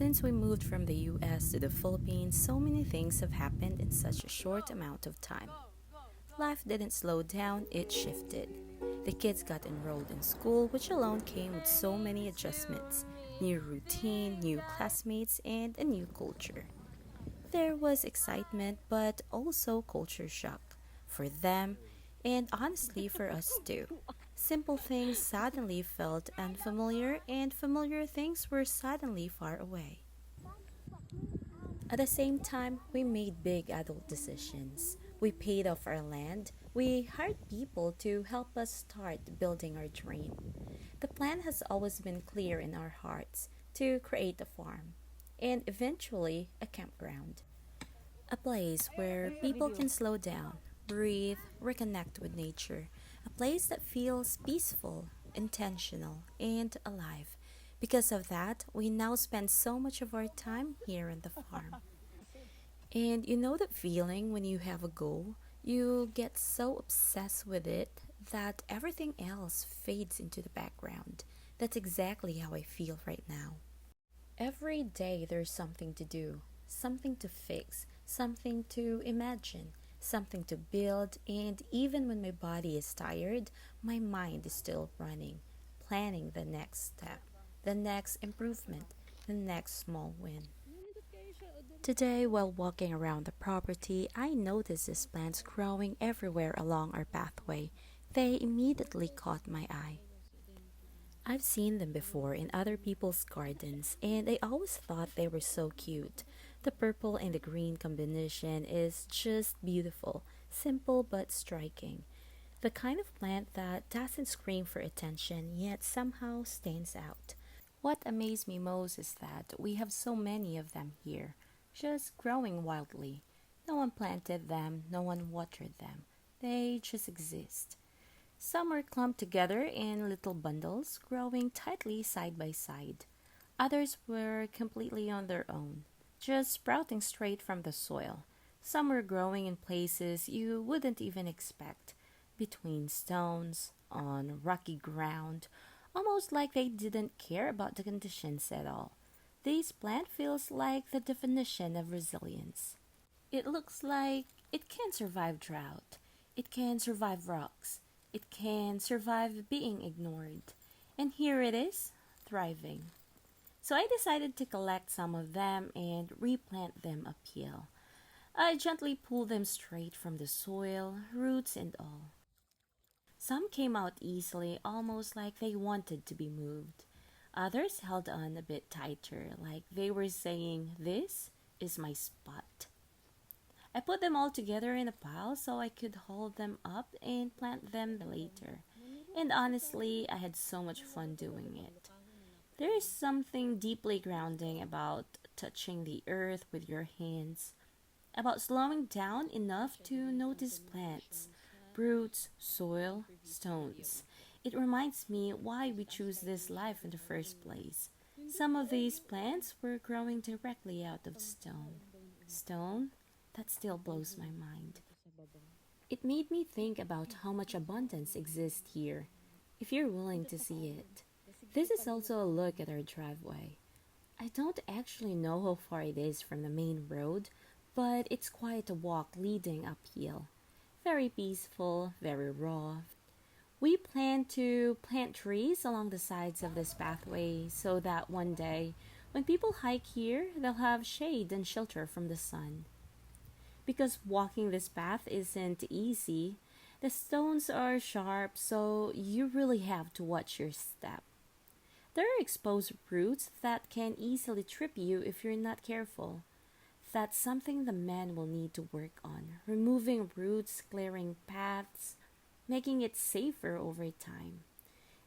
Since we moved from the US to the Philippines, so many things have happened in such a short amount of time. Life didn't slow down, it shifted. The kids got enrolled in school, which alone came with so many adjustments: new routine, new classmates, and a new culture. There was excitement, but also culture shock for them, and honestly for us too. Simple things suddenly felt unfamiliar, and familiar things were suddenly far away. At the same time, we made big adult decisions. We paid off our land. We hired people to help us start building our dream. The plan has always been clear in our hearts to create a farm and eventually a campground. A place where people can slow down, breathe, reconnect with nature. A place that feels peaceful, intentional, and alive. Because of that, we now spend so much of our time here on the farm. And you know that feeling when you have a goal? You get so obsessed with it that everything else fades into the background. That's exactly how I feel right now. Every day there's something to do, something to fix, something to imagine, something to build, and even when my body is tired, my mind is still running, planning the next step, the next improvement, the next small win. Today, while walking around the property, I noticed these plants growing everywhere along our pathway. They immediately caught my eye. I've seen them before in other people's gardens, and I always thought they were so cute. The purple and the green combination is just beautiful, simple but striking. The kind of plant that doesn't scream for attention yet somehow stands out. What amazed me most is that we have so many of them here, just growing wildly. No one planted them, no one watered them. They just exist. Some were clumped together in little bundles, growing tightly side by side. Others were completely on their own, just sprouting straight from the soil. Some were growing in places you wouldn't even expect, between stones, on rocky ground, almost like they didn't care about the conditions at all. This plant feels like the definition of resilience. It looks like it can survive drought. It can survive rocks. It can survive being ignored. And here it is, thriving. So I decided to collect some of them and replant them uphill. I gently pulled them straight from the soil, roots and all. Some came out easily, almost like they wanted to be moved. Others held on a bit tighter, like they were saying, "This is my spot." I put them all together in a pile so I could hold them up and plant them later. And honestly, I had so much fun doing it. There is something deeply grounding about touching the earth with your hands, about slowing down enough to notice plants, roots, soil, stones. It reminds me why we choose this life in the first place. Some of these plants were growing directly out of stone. Stone? That still blows my mind. It made me think about how much abundance exists here, if you're willing to see it. This is also a look at our driveway. I don't actually know how far it is from the main road, but it's quite a walk leading uphill. Very peaceful, very raw. We plan to plant trees along the sides of this pathway so that one day, when people hike here, they'll have shade and shelter from the sun. Because walking this path isn't easy, the stones are sharp, so you really have to watch your step. There are exposed roots that can easily trip you if you're not careful. That's something the men will need to work on, removing roots, clearing paths, making it safer over time.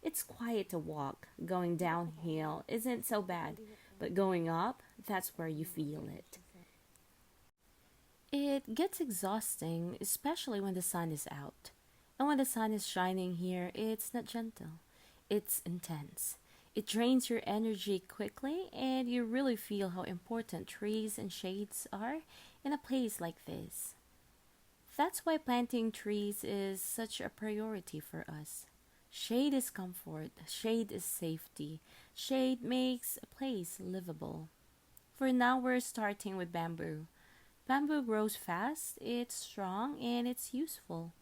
It's quiet to walk. Going downhill isn't so bad, but going up, that's where you feel it. It gets exhausting, especially when the sun is out. And when the sun is shining here, it's not gentle, it's intense. It drains your energy quickly, and you really feel how important trees and shades are in a place like this. That's why planting trees is such a priority for us. Shade is comfort, shade is safety, shade makes a place livable. For now, we're starting with bamboo. Bamboo grows fast, it's strong, and it's useful.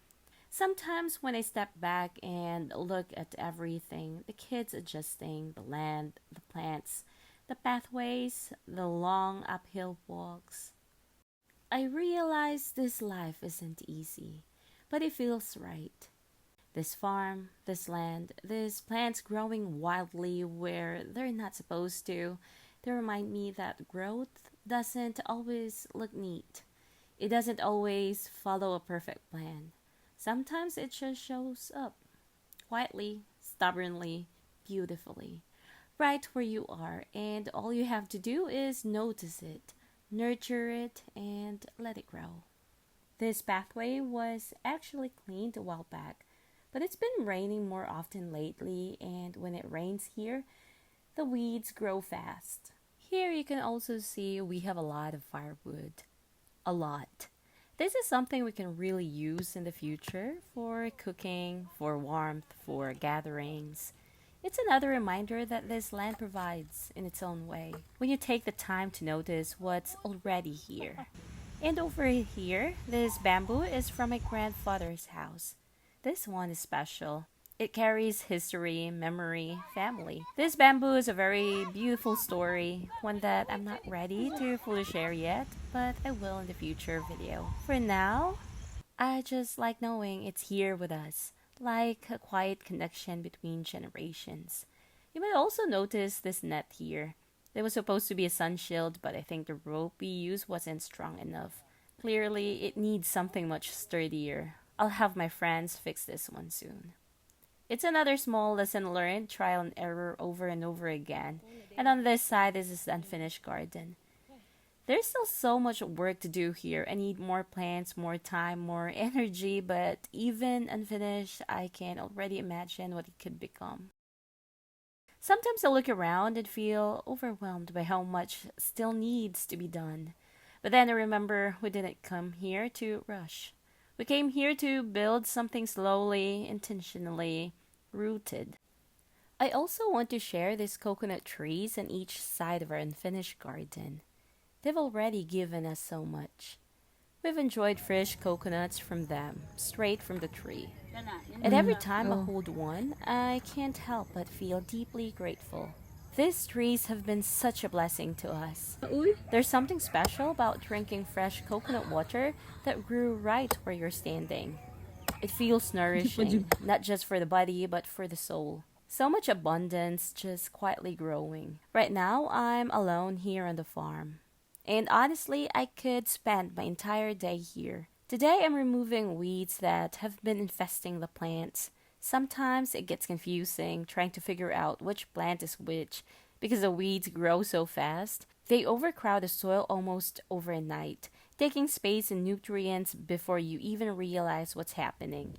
Sometimes when I step back and look at everything, the kids adjusting, the land, the plants, the pathways, the long uphill walks, I realize this life isn't easy, but it feels right. This farm, this land, these plants growing wildly where they're not supposed to, they remind me that growth doesn't always look neat. It doesn't always follow a perfect plan. Sometimes it just shows up quietly, stubbornly, beautifully, right where you are, and all you have to do is notice it, nurture it, and let it grow. This pathway was actually cleaned a while back, but it's been raining more often lately, and when it rains here, the weeds grow fast. Here you can also see we have a lot of firewood. A lot. This is something we can really use in the future for cooking, for warmth, for gatherings. It's another reminder that this land provides in its own way when you take the time to notice what's already here. And over here, this bamboo is from my grandfather's house. This one is special. It carries history, memory, family. This bamboo is a very beautiful story, one that I'm not ready to fully share yet, but I will in the future video. For now, I just like knowing it's here with us, like a quiet connection between generations. You might also notice this net here. There was supposed to be a sun shield, but I think the rope we used wasn't strong enough. Clearly, it needs something much sturdier. I'll have my friends fix this one soon. It's another small lesson learned, trial and error over and over again. And on this side is this unfinished garden. There's still so much work to do here. I need more plants, more time, more energy, but even unfinished, I can already imagine what it could become. Sometimes I look around and feel overwhelmed by how much still needs to be done. But then I remember we didn't come here to rush. We came here to build something slowly, intentionally, rooted. I also want to share these coconut trees on each side of our unfinished garden. They've already given us so much. We've enjoyed fresh coconuts from them, straight from the tree. And every time I hold one, I can't help but feel deeply grateful. These trees have been such a blessing to us. There's something special about drinking fresh coconut water that grew right where you're standing. It feels nourishing, not just for the body, but for the soul. So much abundance just quietly growing. Right now, I'm alone here on the farm. And honestly, I could spend my entire day here. Today, I'm removing weeds that have been infesting the plants. Sometimes it gets confusing trying to figure out which plant is which because the weeds grow so fast. They overcrowd the soil almost overnight, taking space and nutrients before you even realize what's happening.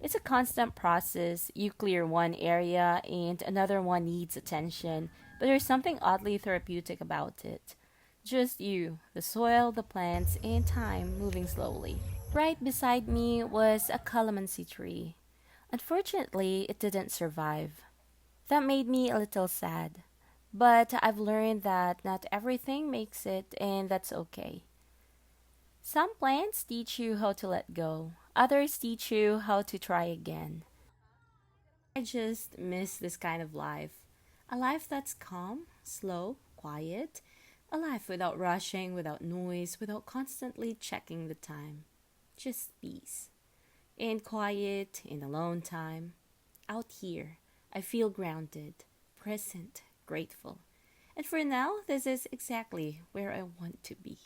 It's a constant process. You clear one area and another one needs attention, but there's something oddly therapeutic about it. Just you, the soil, the plants, and time moving slowly. Right beside me was a calamansi tree. Unfortunately, it didn't survive. That made me a little sad. But I've learned that not everything makes it, and that's okay. Some plants teach you how to let go, others teach you how to try again. I just miss this kind of life. A life that's calm, slow, quiet. A life without rushing, without noise, without constantly checking the time. Just peace. In quiet, in alone time. Out here, I feel grounded, present, grateful. And for now, this is exactly where I want to be.